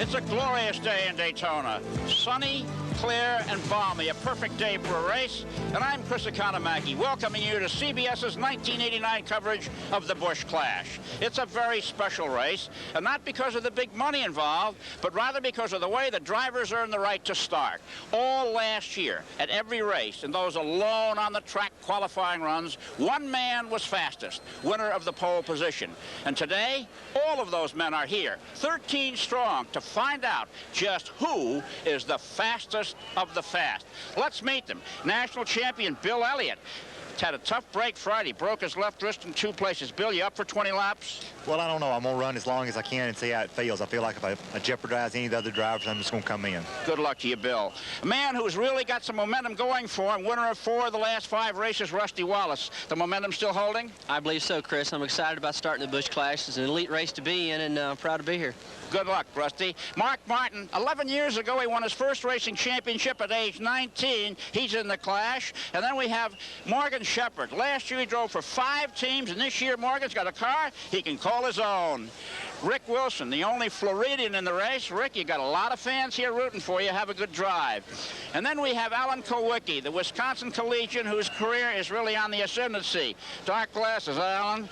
It's a glorious day in Daytona. Sunny, clear, and balmy. A perfect day for a race. And I'm Chris Economaki, welcoming you to CBS's 1989 coverage of the Busch Clash. It's a very special race, and not because of the big money involved, but rather because of the way the drivers earned the right to start. All last year, at every race, and those alone on the track qualifying runs, one man was fastest, winner of the pole position. And today, all of those men are here, 13 strong, to find out just who is the fastest of the fast. Let's meet them. National champion Bill Elliott had a tough break Friday, broke his left wrist in 2 places. Bill, you up for 20 laps? Well, I don't know. I'm going to run as long as I can and see how it feels. I feel like if I jeopardize any of the other drivers, I'm just going to come in. Good luck to you, Bill. A man who's really got some momentum going for him, winner of 4 of the last 5 races, Rusty Wallace. The momentum still holding? I believe so, Chris. I'm excited about starting the Busch Clash. It's an elite race to be in, and I'm proud to be here. Good luck, Rusty. Mark Martin, 11 years ago, he won his first racing championship at age 19. He's in the Clash. And then we have Morgan Shepherd. Last year he drove for 5 teams, and this year Morgan's got a car he can call his own. Rick Wilson, the only Floridian in the race. Rick, you got a lot of fans here rooting for you. Have a good drive. And then we have Alan Kowicki, the Wisconsin collegian whose career is really on the ascendancy. Dark glasses, Alan.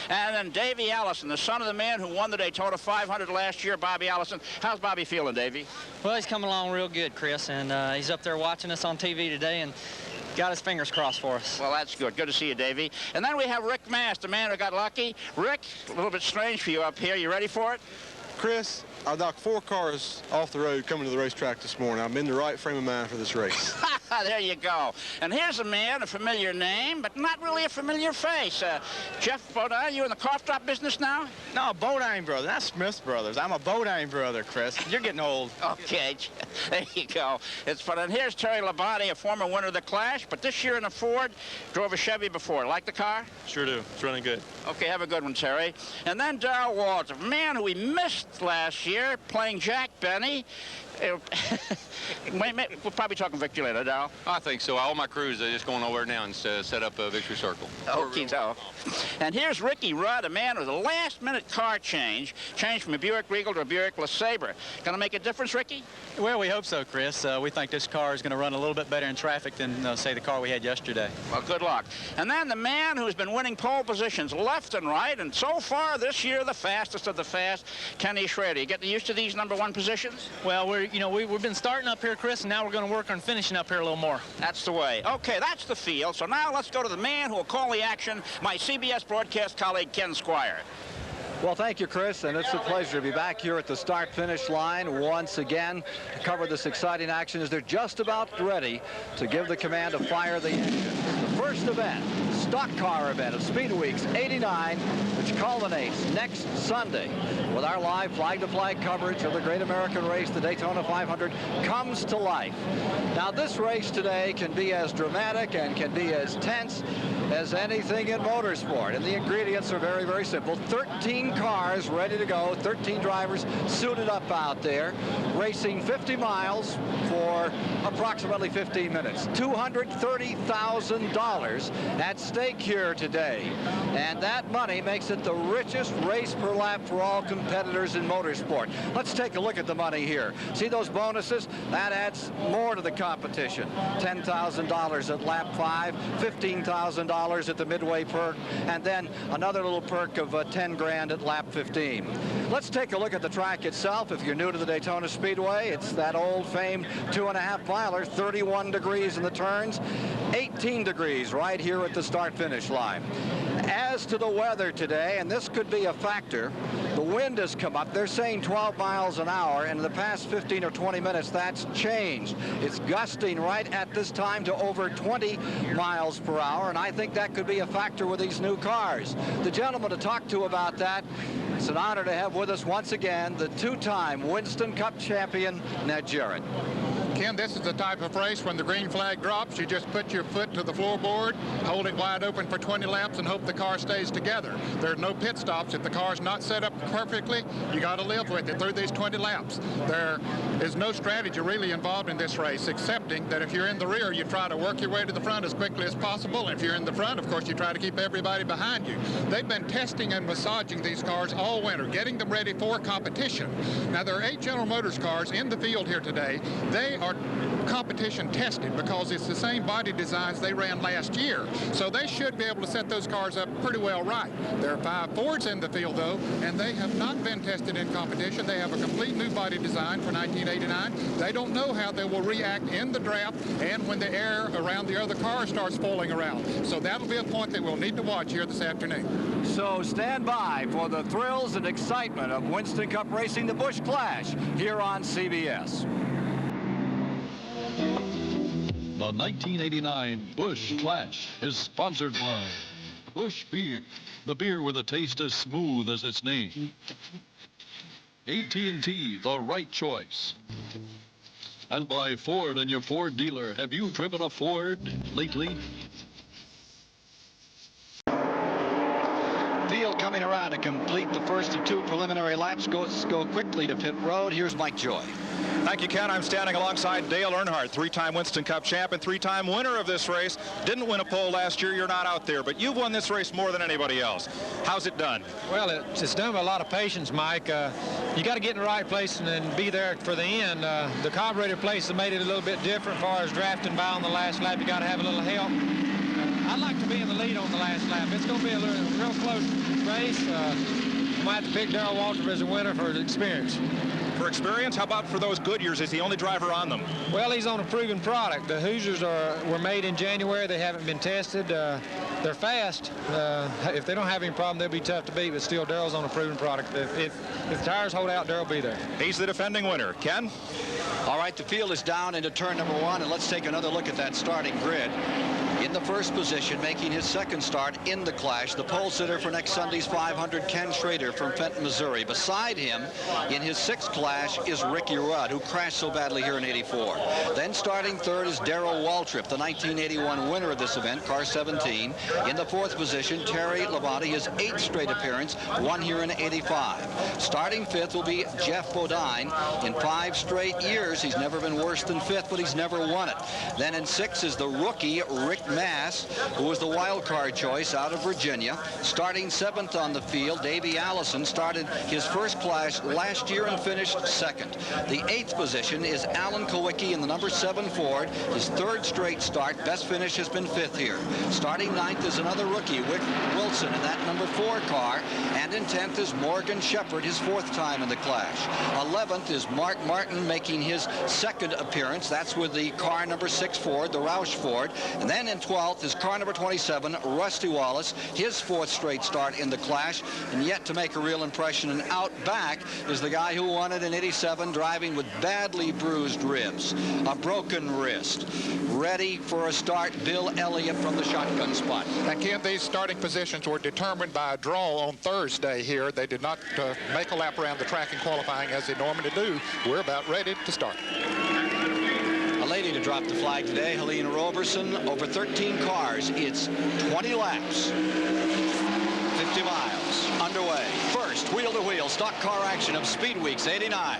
And then Davey Allison, the son of the man who won the Daytona 500 last year, Bobby Allison. How's Bobby feeling, Davey? Well, he's coming along real good, Chris, and he's up there watching us on TV today and got his fingers crossed for us. Well, that's good. Good to see you, Davey. And then we have Rick Mast, the man who got lucky. Rick, a little bit strange for you up here. You ready for it? Chris, I knocked 4 cars off the road coming to the racetrack this morning. I'm in the right frame of mind for this race. There you go. And here's a man, a familiar name, but not really a familiar face. Jeff Bodine, you in the cough drop business now? No, Bodine brother, not Smith brothers. I'm a Bodine brother, Chris. You're getting old. Okay, there you go. It's fun. And here's Terry Labonte, a former winner of the Clash, but this year in a Ford, drove a Chevy before. Like the car? Sure do. It's running good. Okay, have a good one, Terry. And then Darrell Waltz, a man who we missed last year, playing Jack Benny. We're probably talking victory later, Darrell. I think so. All my crews are just going over now and set up a victory circle. Okay, so. And here's Ricky Rudd, a man with a last-minute car change, changed from a Buick Regal to a Buick LeSabre. Going to make a difference, Ricky? Well, we hope so, Chris. We think this car is going to run a little bit better in traffic than, say, the car we had yesterday. Well, good luck. And then the man who's been winning pole positions left and right, and so far this year, the fastest of the fast, Kenny Schrader. You getting used to these #1 positions? Well, we've been starting up here, Chris, and now we're going to work on finishing up here a little more. That's the way. Okay, that's the field. So now let's go to the man who will call the action, my CBS broadcast colleague, Ken Squire. Well, thank you, Chris, and it's a pleasure to be back here at the start-finish line once again to cover this exciting action as they're just about ready to give the command to fire the engine. The first event, stock car event of Speedweeks 89, which culminates next Sunday with our live flag-to-flag coverage of the great American race, the Daytona 500, comes to life. Now, this race today can be as dramatic and can be as tense as anything in motorsport, and the ingredients are very, very simple. 13 cars ready to go, 13 drivers suited up out there, racing 50 miles for approximately 15 minutes. $230,000 at stake here today, and that money makes it the richest race per lap for all competitors in motorsport. Let's take a look at the money here. See those bonuses? That adds more to the competition. $10,000 at lap 5, $15,000 at the midway perk, and then another little perk of 10 grand at lap 15. Let's take a look at the track itself. If you're new to the Daytona Speedway, it's that old famed 2.5 miler, 31 degrees in the turns, 18 degrees right here at the start-finish line. As to the weather today, and this could be a factor, the wind has come up. They're saying 12 miles an hour, and in the past 15 or 20 minutes, that's changed. It's gusting right at this time to over 20 miles per hour, and I think that could be a factor with these new cars. The gentleman to talk to about that, it's an honor to have with us once again the 2-time Winston Cup champion, Ned Jarrett. Ken, this is the type of race when the green flag drops, you just put your foot to the floorboard, hold it wide open for 20 laps, and hope the car stays together. There are no pit stops. If the car's not set up perfectly, you got to live with it through these 20 laps. There is no strategy really involved in this race, excepting that if you're in the rear, you try to work your way to the front as quickly as possible. And if you're in the front, of course, you try to keep everybody behind you. They've been testing and massaging these cars all winter, getting them ready for competition. Now, there are 8 General Motors cars in the field here today. They are competition tested because it's the same body designs they ran last year. So they should be able to set those cars up pretty well right. There are 5 Fords in the field, though, and they have not been tested in competition. They have a complete new body design for 1989. They don't know how they will react in the draft and when the air around the other car starts falling around. So that'll be a point that we'll need to watch here this afternoon. So stand by for the thrills and excitement of Winston Cup Racing, the Busch Clash, here on CBS. The 1989 Busch Clash is sponsored by Busch Beer, the beer with a taste as smooth as its name. AT&T, the right choice. And by Ford and your Ford dealer. Have you driven a Ford lately? Field coming around to complete the first of 2 preliminary laps. Go quickly to pit road. Here's Mike Joy. Thank you, Ken. I'm standing alongside Dale Earnhardt, 3-time Winston Cup champ and 3-time winner of this race. Didn't win a pole last year. You're not out there, but you've won this race more than anybody else. How's it done? Well, it's done with a lot of patience, Mike. You got to get in the right place and then be there for the end. The carburetor place has made it a little bit different as far as drafting by on the last lap. You got to have a little help. I'd like to be in the lead on the last lap. It's going to be a real close race. I might have to pick Darrell Waltrip as a winner for his experience. For experience? How about for those Goodyears? Is he the only driver on them? Well, he's on a proven product. The Hoosiers were made in January. They haven't been tested. They're fast. If they don't have any problem, they'll be tough to beat, but still, Darrell's on a proven product. If the tires hold out, Darrell will be there. He's the defending winner. Ken? All right, the field is down into turn number 1, and let's take another look at that starting grid. In the first position, making his second start in the clash, the pole sitter for next Sunday's 500, Ken Schrader from Fenton, Missouri. Beside him, in his 6th clash, is Ricky Rudd, who crashed so badly here in '84. Then starting third is Darrell Waltrip, the 1981 winner of this event, car 17. In the 4th position, Terry Labonte, his 8th straight appearance, won here in '85. Starting 5th will be Jeff Bodine. In 5 straight years, he's never been worse than 5th, but he's never won it. Then in 6th is the rookie, Rick Mass, who was the wild card choice out of Virginia. Starting 7th on the field, Davey Allison started his first clash last year and finished 2nd. The 8th position is Alan Kowicki in the number 7 Ford, his 3rd straight start. Best finish has been 5th here. Starting 9th is another rookie, Wick Wilson, in that number 4 car. And in 10th is Morgan Shepherd, his 4th time in the clash. 11th is Mark Martin, making his 2nd appearance. That's with the car number 6 Ford, the Roush Ford. And then in 12th is car number 27, Rusty Wallace, his 4th straight start in the clash, and yet to make a real impression. And out back is the guy who won it in '87, driving with badly bruised ribs, a broken wrist. Ready for a start, Bill Elliott from the shotgun spot. And Ken, these starting positions were determined by a draw on Thursday here. They did not make a lap around the track in qualifying as they normally do. We're about ready to start. A lady to drop the flag today, Helena Roberson, over 13 cars. It's 20 laps, 50 miles underway. First, wheel-to-wheel stock car action of Speed Weeks '89.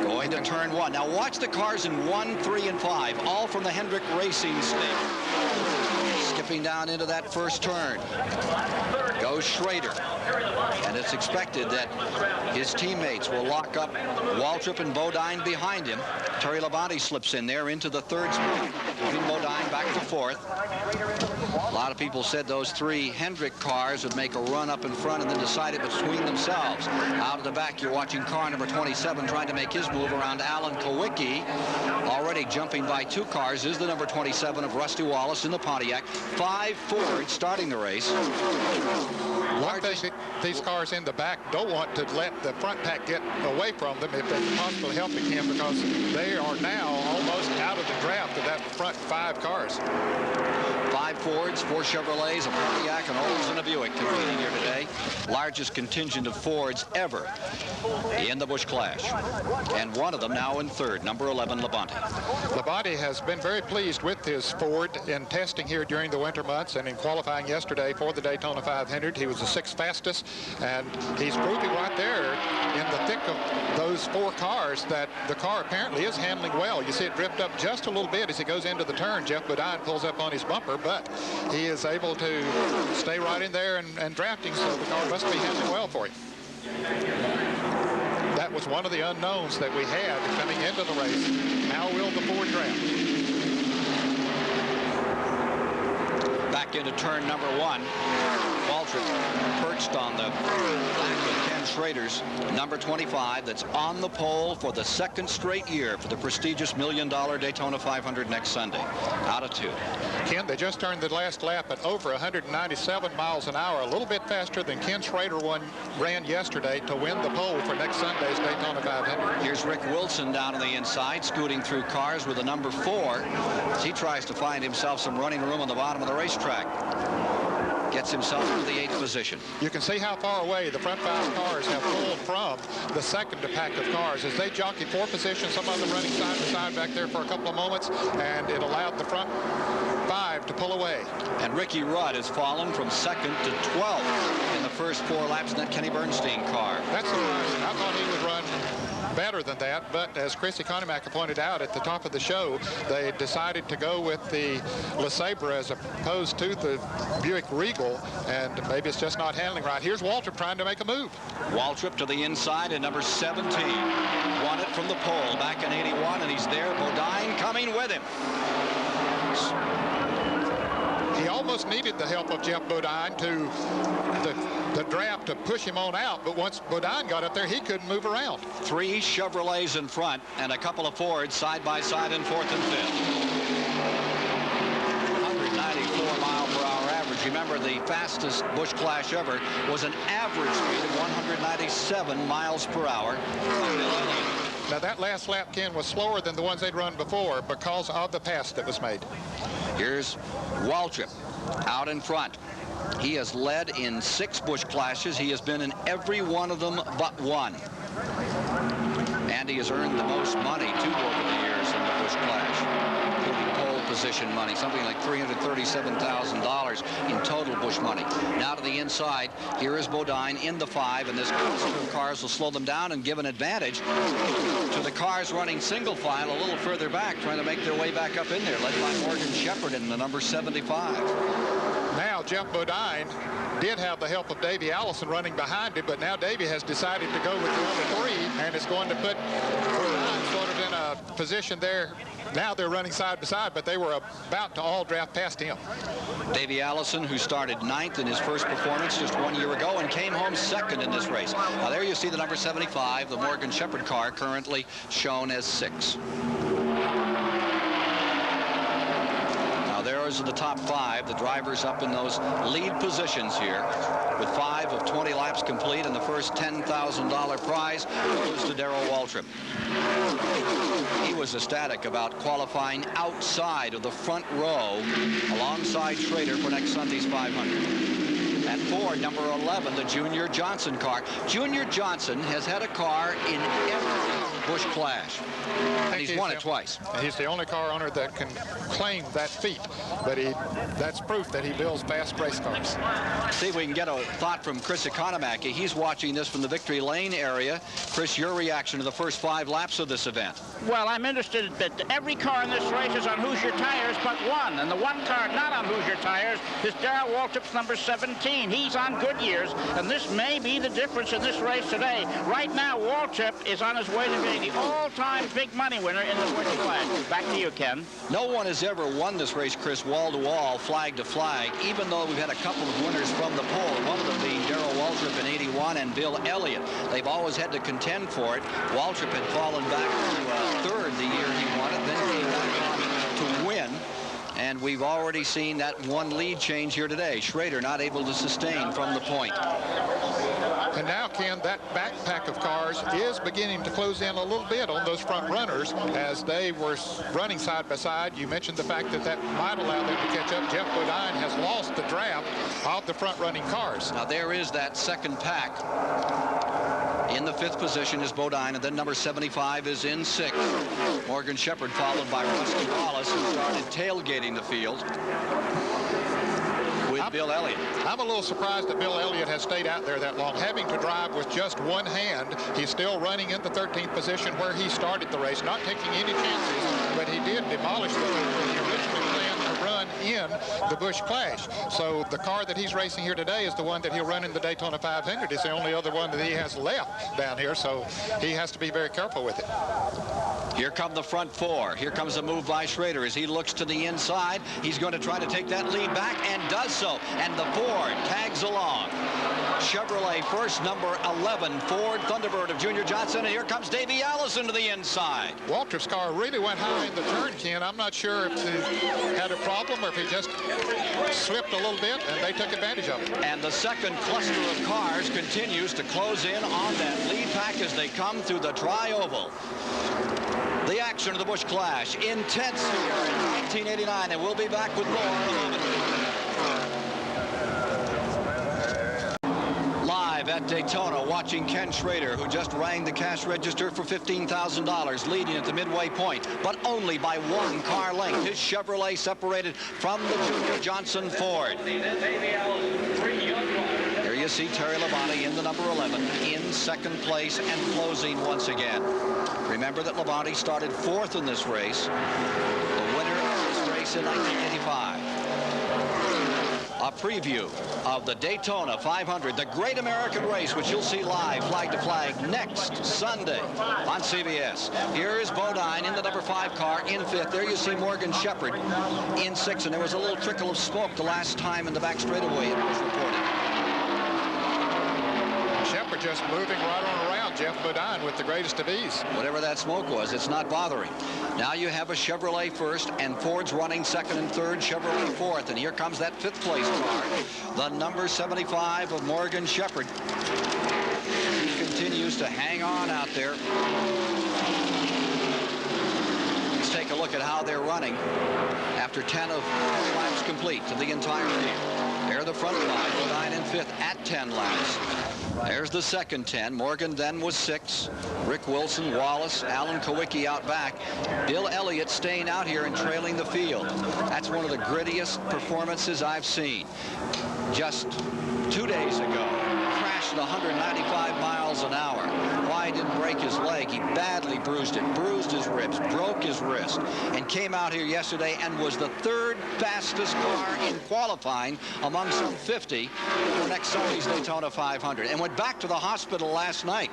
Going to turn 1. Now watch the cars in 1, 3, and 5, all from the Hendrick Racing stable. Skipping down into that first turn goes Schrader. And it's expected that his teammates will lock up Waltrip and Bodine behind him. Terry Labonte slips in there into the 3rd spot, moving Bodine back to 4th. A lot of people said those 3 Hendrick cars would make a run up in front and then decide it between themselves. Out of the back, you're watching car number 27 trying to make his move around Alan Kowicki. Already jumping by 2 cars is the number 27 of Rusty Wallace in the Pontiac. 5 Ford starting the race. One thing these cars in the back don't want to let the front pack get away from them if they can possibly help it, Ken, because they are now almost out out of the draft of that front 5 cars. 5 Fords, 4 Chevrolets, a Pontiac, an Olds, and a Buick competing here today. Largest contingent of Fords ever in the Busch Clash. And one of them now in third, number 11, Labonte. Labonte has been very pleased with his Ford in testing here during the winter months and in qualifying yesterday for the Daytona 500. He was the 6th fastest, and he's proving right there in the thick of those 4 cars that the car apparently is handling well. You see it drift up just a little bit as he goes into the turn. Jeff Bodine pulls up on his bumper, but he is able to stay right in there and drafting, so the car must be handling well for him. That was one of the unknowns that we had coming into the race. How will the Ford draft? Back into turn number 1. Waltrip perched on the back of Ken Schrader's number 25 that's on the pole for the 2nd straight year for the prestigious $1 million Daytona 500 next Sunday. Out of 2. Ken, they just turned the last lap at over 197 miles an hour, a little bit faster than Ken Schrader ran yesterday to win the pole for next Sunday's Daytona 500. Here's Rick Wilson down on the inside, scooting through cars with a number 4 as he tries to find himself some running room on the bottom of the racetrack. Gets himself into the 8th position. You can see how far away the front 5 cars have pulled from the second pack of cars as they jockey for position, some of them running side to side back there for a couple of moments, and it allowed the front 5 to pull away. And Ricky Rudd has fallen from 2nd to 12th in the first 4 laps in that Kenny Bernstein car. That's surprising. I thought he would run better than that, but as Chris Economac pointed out at the top of the show, they decided to go with the LeSabre as opposed to the Buick Regal, and maybe it's just not handling right. Here's Waltrip trying to make a move. Waltrip to the inside in number 17. Won it from the pole back in 81, and he's there. Bodine coming with him. He almost needed the help of Jeff Bodine to the draft to push him on out, but once Bodine got up there, he couldn't move around. 3 Chevrolets in front and a couple of Fords side by side in 4th and 5th. 194 mile per hour average. Remember, the fastest Busch Clash ever was an average speed of 197 miles per hour. Now that last lap, Ken, was slower than the ones they'd run before because of the pass that was made. Here's Waltrip out in front. He has led in 6 Busch Clashes. He has been in every one of them but 1. And he has earned the most money, too, over the years in the Busch Clash, including pole position money, something like $337,000 in total Busch money. Now to the inside, here is Bodine in the 5, and this cluster of cars will slow them down and give an advantage to the cars running single file a little further back, trying to make their way back up in there, led by Morgan Shepherd in the number 75. Now Jeff Bodine did have the help of Davey Allison running behind him, but now Davey has decided to go with the number 3 and is going to put Bodine sort of in a position there. Now they're running side by side, but they were about to all draft past him. Davey Allison, who started 9th in his first performance just 1 year ago and came home 2nd in this race. Now there you see the number 75, the Morgan Shepherd car, currently shown as 6. There's the top 5, the drivers up in those lead positions here, with 5 of 20 laps complete, and the first $10,000 prize goes to Darrell Waltrip. He was ecstatic about qualifying outside of the front row alongside Schrader for next Sunday's 500. And Ford, number 11, the Junior Johnson car. Junior Johnson has had a car in every Busch Clash, and he's won it twice. He's the only car owner that can claim that feat, but that's proof that he builds fast race cars. See if we can get a thought from Chris Economaki. He's watching this from the Victory Lane area. Chris, your reaction to the first 5 laps of this event? Well, I'm interested that every car in this race is on Hoosier tires but 1, and the 1 car not on Hoosier tires is Darrell Waltrip's number 17. He's on Goodyear's, and this may be the difference in this race today. Right now, Waltrip is on his way to being the all-time big money winner in the Busch Clash. Back to you, Ken. No one has ever won this race, Chris, wall-to-wall, flag-to-flag, even though we've had a couple of winners from the pole, one of them being Darrell Waltrip in 81 and Bill Elliott. They've always had to contend for it. Waltrip had fallen back to 3rd the year he won it, then came back to win. And we've already seen that one lead change here today. Schrader not able to sustain from the point. And now, Ken, that backpack of cars is beginning to close in a little bit on those front runners as they were running side by side. You mentioned the fact that that might allow them to catch up. Jeff Bodine has lost the draft of the front running cars. Now there is that second pack. In the 5th position is Bodine, and then number 75 is in 6th. Morgan Shepherd followed by Rusty Wallace, who started tailgating the field with Bill Elliott. I'm a little surprised that Bill Elliott has stayed out there that long. Having to drive with just one hand, he's still running in the 13th position where he started the race, not taking any chances, but he did demolish the originally planned to run in the Busch Clash. So the car that he's racing here today is the one that he'll run in the Daytona 500. It's the only other one that he has left down here, so he has to be very careful with it. Here come the front 4. Here comes a move by Schrader as he looks to the inside. He's going to try to take that lead back and does so. And the Ford tags along. Chevrolet first, number 11, Ford Thunderbird of Junior Johnson. And here comes Davey Allison to the inside. Waltrip's car really went high in the turn, Ken. I'm not sure if he had a problem or if he just slipped a little bit and they took advantage of it. And the second cluster of cars continues to close in on that lead pack as they come through the tri-oval. The action of the Busch Clash, intense here in 1989, and we'll be back with more in a moment. Live at Daytona, watching Ken Schrader, who just rang the cash register for $15,000, leading at the midway point, but only by 1 car length. His Chevrolet separated from the Junior Johnson Ford. Here you see Terry Labonte in the number 11, in 2nd place and closing once again. Remember that Labonte started 4th in this race, the winner of this race in 1985. A preview of the Daytona 500, the Great American Race, which you'll see live, flag to flag, next Sunday on CBS. Here is Bodine in the number 5 car in 5th. There you see Morgan Shepherd in 6th, and there was a little trickle of smoke the last time in the back straightaway, it was reported. Shepherd just moving right on around Jeff Bodine with the greatest of ease. Whatever that smoke was, it's not bothering. Now you have a Chevrolet first, and Ford's running 2nd and 3rd, Chevrolet 4th. And here comes that 5th place car, the number 75 of Morgan Shepherd. He continues to hang on out there. Let's take a look at how they're running after 10 of laps complete to the entire field. There are the front 5, Bodine in 5th at 10 laps. There's the second 10. Morgan then was 6. Rick Wilson, Wallace, Alan Kowicki out back. Bill Elliott staying out here and trailing the field. That's one of the grittiest performances I've seen. Just 2 days ago, crashed 195 miles an hour. Why he didn't break his leg? He badly bruised it, bruised his ribs, broke his wrist, and came out here yesterday and was the 3rd fastest car in qualifying among some 50 for next Sunday's Daytona 500, and went back to the hospital last night.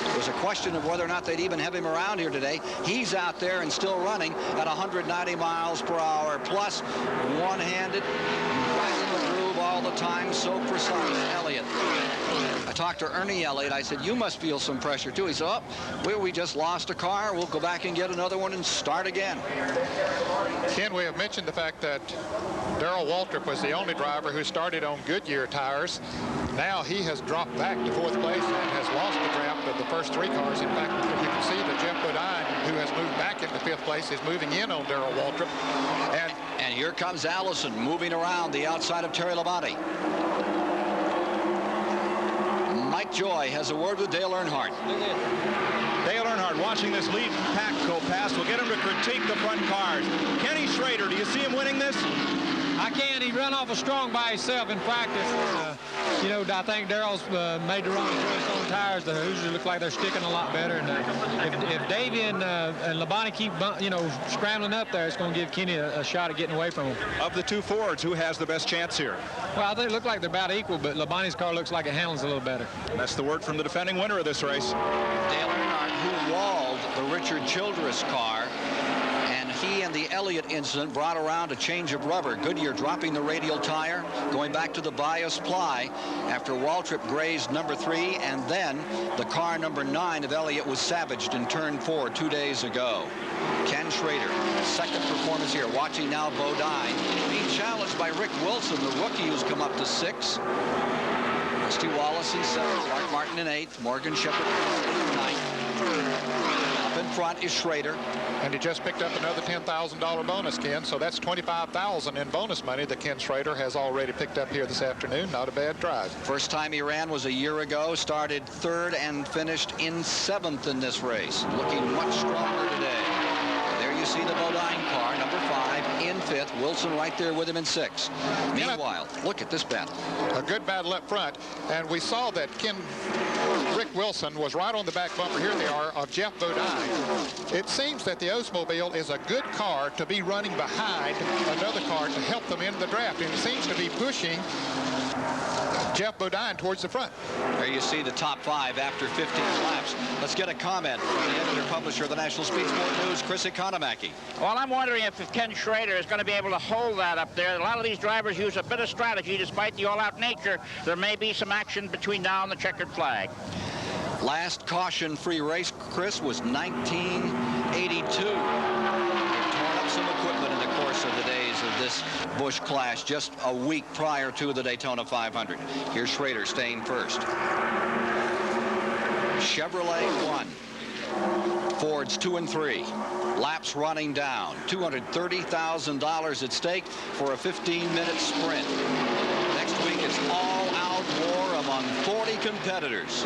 There was a question of whether or not they'd even have him around here today. He's out there and still running at 190 miles per hour, plus one-handed, right in the groove all the time, so precise. Elliott. I talked to Ernie Elliott. I said, you must feel some pressure too. He said, oh, we just lost a car. We'll go back and get another one and start again. Ken, we have mentioned the fact that Darrell Waltrip was the only driver who started on Goodyear tires. Now he has dropped back to 4th place and has lost the draft of the first 3 cars. In fact, you can see that Jeff Bodine, who has moved back into 5th place, is moving in on Darrell Waltrip. And here comes Allison moving around the outside of Terry Labonte. Mike Joy has a word with Dale Earnhardt. Dale Earnhardt watching this lead pack go past will get him to critique the front cars. Kenny Schrader, do you see him winning this? I can. He run awful strong by himself in practice. You know, I think Darrell's made the wrong choice on tires. The Hoosiers look like they're sticking a lot better. And if Davey and Labonte keep, scrambling up there, it's going to give Kenny a shot at getting away from him. Of the 2 Fords, who has the best chance here? Well, they look like they're about equal, but Labonte's car looks like it handles a little better. That's the word from the defending winner of this race. Dale Earnhardt, who walled the Richard Childress car and he and the Elliott incident brought around a change of rubber. Goodyear dropping the radial tire, going back to the bias ply after Waltrip grazed number 3, and then the car number 9 of Elliott was savaged in turn 4 2 days ago. Ken Schrader, second performance here. Watching now Bodine being challenged by Rick Wilson, the rookie who's come up to 6. Rusty Wallace in 7th, Mark Martin in 8th, Morgan Shepherd in 9th. Up in front is Schrader. And he just picked up another $10,000 bonus, Ken, so that's $25,000 in bonus money that Ken Schrader has already picked up here this afternoon. Not a bad drive. First time he ran was a year ago, started 3rd and finished in 7th in this race. Looking much stronger today. There you see the Bodine car, number 5, in 5th. Wilson right there with him in 6th. Meanwhile, look at this battle. A good battle up front, and we saw that Rick Wilson was right on the back bumper, here they are, of Jeff Bodine. It seems that the Oldsmobile is a good car to be running behind another car to help them in the draft, and it seems to be pushing Jeff Bodine towards the front. There you see the top 5 after 15 laps. Let's get a comment from the editor-publisher of the National Speed Sport News, Chris Economaki. Well, I'm wondering if Ken Schrader is going to be able to hold that up there. A lot of these drivers use a bit of strategy. Despite the all-out nature, there may be some action between now and the checkered flag. Last caution-free race, Chris, was 1982. They've torn up some equipment in the course of the days of this Busch Clash, just a week prior to the Daytona 500. Here's Schrader staying first. Chevrolet 1. Ford's 2 and 3. Laps running down. $230,000 at stake for a 15-minute sprint. Next week, it's all-out war among 40 competitors.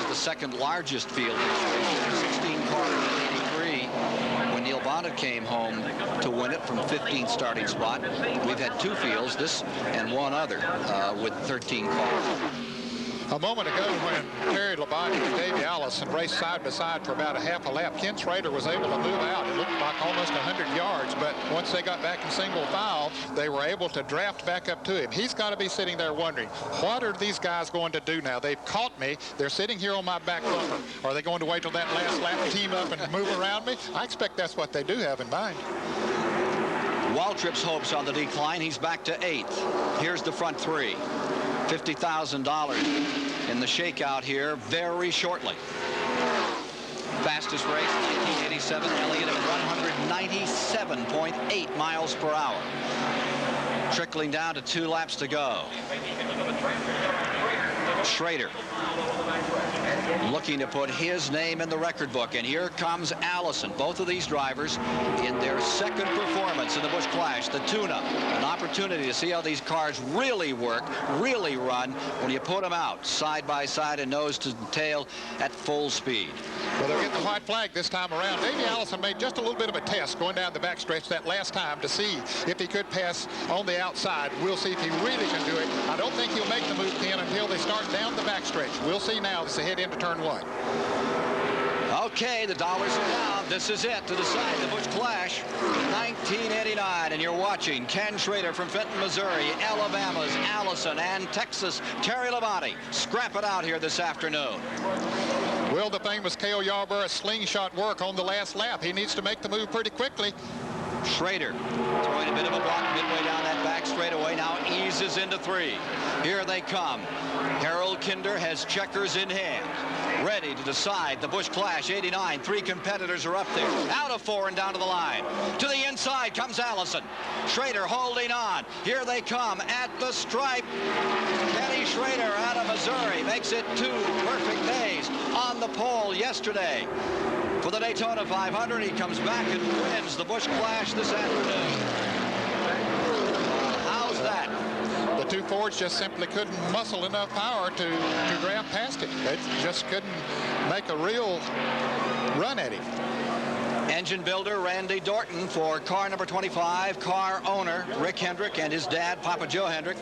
The second largest field, 16 cars in 83. When Neil Bonnet came home to win it from 15th starting spot, we've had 2 fields, this and one other, with 13 cars. A moment ago when Terry Labonte and Davey Allison raced side by side for about a half a lap, Ken Schrader was able to move out. It looked like almost 100 yards, but once they got back in single file, they were able to draft back up to him. He's got to be sitting there wondering, what are these guys going to do now? They've caught me. They're sitting here on my back bumper. Are they going to wait till that last lap to team up and move around me? I expect that's what they do have in mind. Waltrip's hopes on the decline. He's back to 8th. Here's the front 3. $50,000 in the shakeout here very shortly. Fastest race, 1987, Elliott at 197.8 miles per hour. Trickling down to 2 laps to go. Schrader looking to put his name in the record book, and here comes Allison. Both of these drivers in their second performance in the Busch Clash, the tune-up, an opportunity to see how these cars really work, really run when you put them out side by side and nose to tail at full speed. Well, they're getting the white flag this time around. Davey Allison made just a little bit of a test going down the backstretch that last time to see if he could pass on the outside. We'll see if he really can do it. I don't think he'll make the move, Ken, until they start down the backstretch. We'll see now as they head into turn 1. Okay, the dollars are down. This is it to decide the Busch Clash 1989, and you're watching Ken Schrader from Fenton, Missouri, Alabama's Allison, and Texas Terry Labonte scrap it out here this afternoon. Will the famous Cale Yarborough slingshot work on the last lap? He needs to make the move pretty quickly. Schrader throwing a bit of a block midway down that back straightaway, now eases into 3. Here they come. Harold Kinder has checkers in hand, ready to decide the Busch Clash 89. 3 competitors are up there, out of 4 and down to the line. To the inside comes Allison. Schrader holding on. Here they come at the stripe. Kenny Schrader out of Missouri makes it 2 perfect days on the pole yesterday. For the Daytona 500, he comes back and wins the Busch Clash this afternoon. How's that? The 2 Fords just simply couldn't muscle enough power to grab past it. They just couldn't make a real run at him. Engine builder Randy Dorton for car number 25, car owner Rick Hendrick and his dad, Papa Joe Hendrick.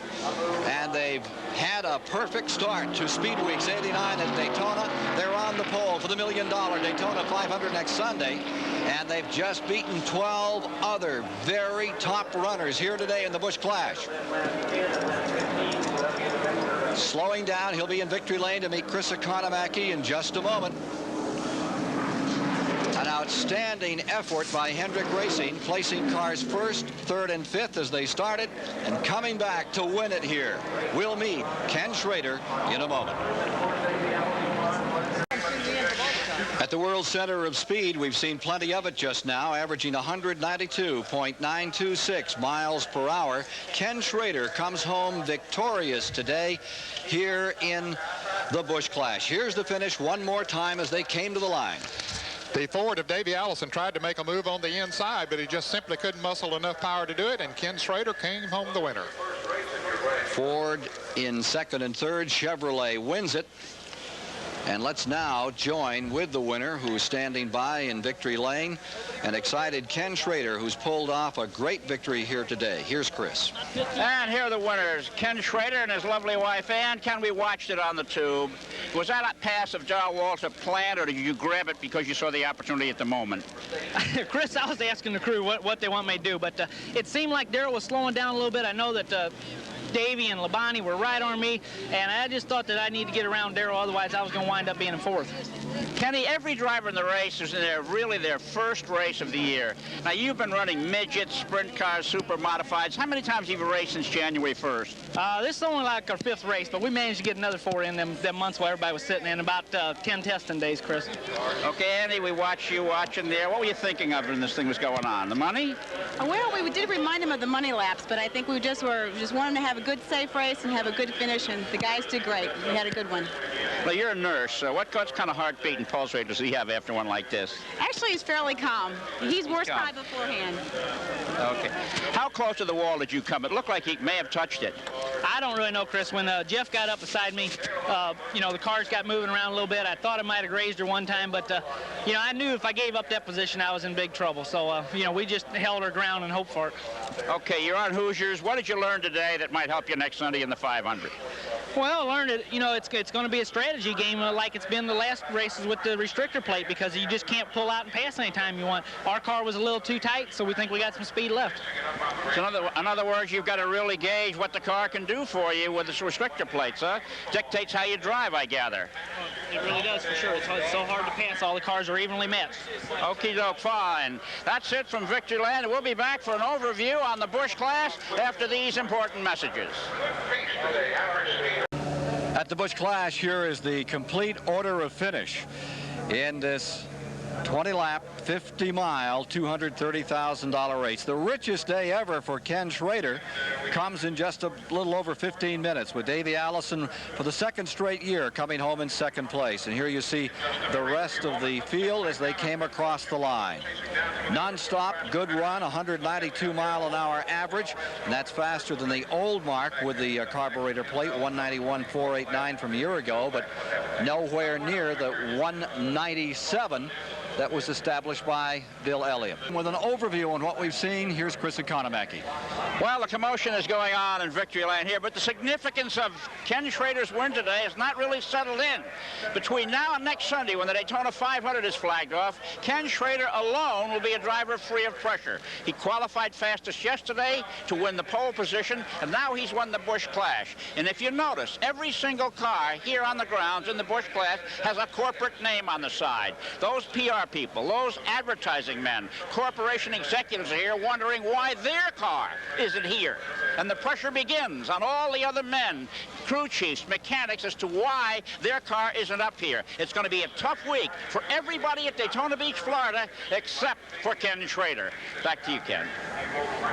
And they've had a perfect start to Speed Weeks 89 at Daytona. They're on the pole for the $1 million Daytona 500 next Sunday. And they've just beaten 12 other very top runners here today in the Busch Clash. Slowing down, he'll be in victory lane to meet Chris Economaki in just a moment. And now outstanding effort by Hendrick Racing, placing cars first, third, and fifth as they started, and coming back to win it here. We'll meet Ken Schrader in a moment. At the World Center of Speed, we've seen plenty of it just now, averaging 192.926 miles per hour. Ken Schrader comes home victorious today here in the Busch Clash. Here's the finish one more time as they came to the line. The Ford of Davey Allison tried to make a move on the inside, but he just simply couldn't muscle enough power to do it, and Ken Schrader came home the winner. Ford in second and third. Chevrolet wins it. And let's now join with the winner, who's standing by in victory lane, an excited Ken Schrader, who's pulled off a great victory here today. Here's Chris. And here are the winners, Ken Schrader and his lovely wife Ann. Ken, we watched it on the tube. Was that a pass of Darrell Walter planned, or did you grab it because you saw the opportunity at the moment? Chris, I was asking the crew what they want me to do, but it seemed like Darrell was slowing down a little bit. I know that Davey and Labonte were right on me, and I just thought that I need to get around Darrell, otherwise I was going to wind up being in fourth. Kenny, every driver in the race is in their first race of the year. Now, you've been running midgets, sprint cars, super modifieds. How many times have you raced since January 1st? This is only like our fifth race, but we managed to get another 4 in them months while everybody was sitting in, about 10 testing days, Chris. Okay, Andy, we watched you watching there. What were you thinking of when this thing was going on? The money? Well, we did remind him of the money laps, but I think we just wanted to have a good, safe race and have a good finish, and the guys did great. We had a good one. Well, you're a nurse. What kind of heartbeat and pulse rate does he have after one like this? Actually, he's fairly calm. He's worse by beforehand. Okay. How close to the wall did you come? It looked like he may have touched it. I don't really know, Chris. When Jeff got up beside me, the cars got moving around a little bit. I thought I might have grazed her one time, but, I knew if I gave up that position, I was in big trouble. So, we just held our ground and hoped for it. Okay, you're on Hoosiers. What did you learn today that might help you next Sunday in the 500? Well, I learned it, it's going to be a strategy game like it's been the last races with the restrictor plate, because you just can't pull out and pass anytime you want. Our car was a little too tight, so we think we got some speed left. So in other words, you've got to really gauge what the car can do for you with its restrictor plates, huh? Dictates how you drive, I gather. It really does, for sure. It's so hard to pass. All the cars are evenly matched. Okie doke, fine. That's it from Victory Land. We'll be back for an overview on the Busch Clash after these important messages. At the Busch Clash, here is the complete order of finish in this 20-lap, 50-mile, $230,000 race. The richest day ever for Ken Schrader comes in just a little over 15 minutes, with Davey Allison for the second straight year coming home in second place. And here you see the rest of the field as they came across the line. Non-stop, good run, 192-mile-an-hour average, and that's faster than the old mark with the carburetor plate, 191.489 from a year ago, but nowhere near the 197 that was established by Bill Elliott. With an overview on what we've seen, here's Chris Economaki. Well, the commotion is going on in Victory Land here, but the significance of Ken Schrader's win today has not really settled in. Between now and next Sunday, when the Daytona 500 is flagged off, Ken Schrader alone will be a driver free of pressure. He qualified fastest yesterday to win the pole position, and now he's won the Busch Clash. And if you notice, every single car here on the grounds in the Busch Clash has a corporate name on the side. Those PR people, those advertising men, corporation executives are here wondering why their car isn't here. And the pressure begins on all the other men, crew chiefs, mechanics, as to why their car isn't up here. It's going to be a tough week for everybody at Daytona Beach, Florida, except for Ken Schrader. Back to you, Ken.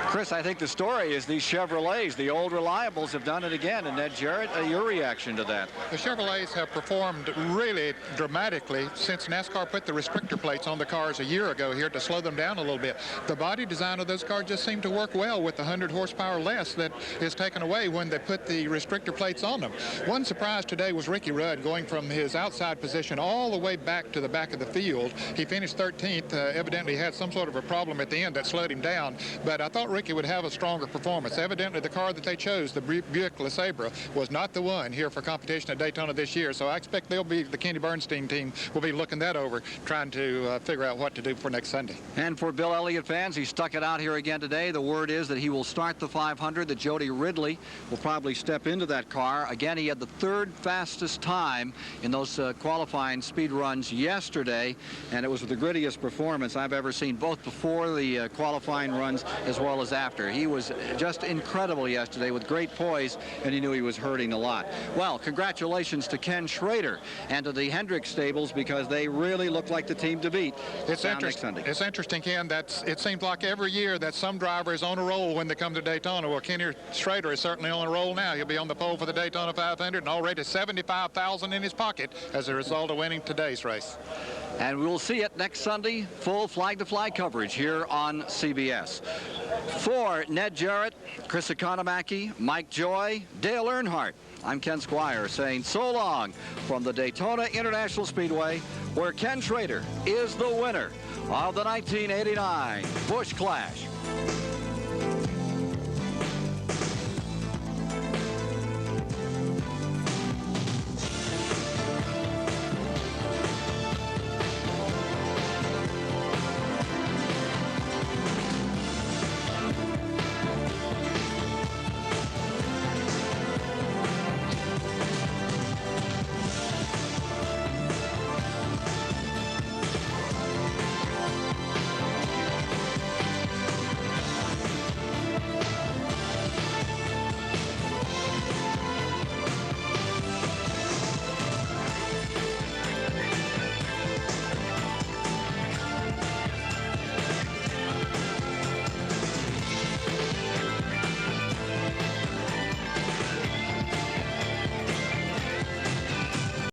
Chris, I think the story is these Chevrolets, the old reliables, have done it again. And Ned Jarrett, your reaction to that? The Chevrolets have performed really dramatically since NASCAR put the restrictor plates on the cars a year ago here to slow them down a little bit. The body design of those cars just seem to work well with the 100 horsepower less that is taken away when they put the restrictor plates on them. One surprise today was Ricky Rudd going from his outside position all the way back to the back of the field. He finished 13th. Evidently had some sort of a problem at the end that slowed him down. But but I thought Ricky would have a stronger performance. Evidently, the car that they chose, the Buick LeSabre, was not the one here for competition at Daytona this year. So I expect the Kenny Bernstein team will be looking that over, trying to figure out what to do for next Sunday. And for Bill Elliott fans, he stuck it out here again today. The word is that he will start the 500, that Jody Ridley will probably step into that car. Again, he had the third fastest time in those qualifying speed runs yesterday, and it was the grittiest performance I've ever seen, both before the qualifying runs as well as after. He was just incredible yesterday with great poise, and he knew he was hurting a lot. Well, congratulations to Ken Schrader and to the Hendrick stables, because they really look like the team to beat. It's interesting, Ken, that it seems like every year that some driver is on a roll when they come to Daytona. Well, Kenny Schrader is certainly on a roll now. He'll be on the pole for the Daytona 500 and already $75,000 in his pocket as a result of winning today's race. And we'll see it next Sunday, full flag-to-flag coverage here on CBS. For Ned Jarrett, Chris Economaki, Mike Joy, Dale Earnhardt, I'm Ken Squire saying so long from the Daytona International Speedway, where Ken Schrader is the winner of the 1989 Busch Clash.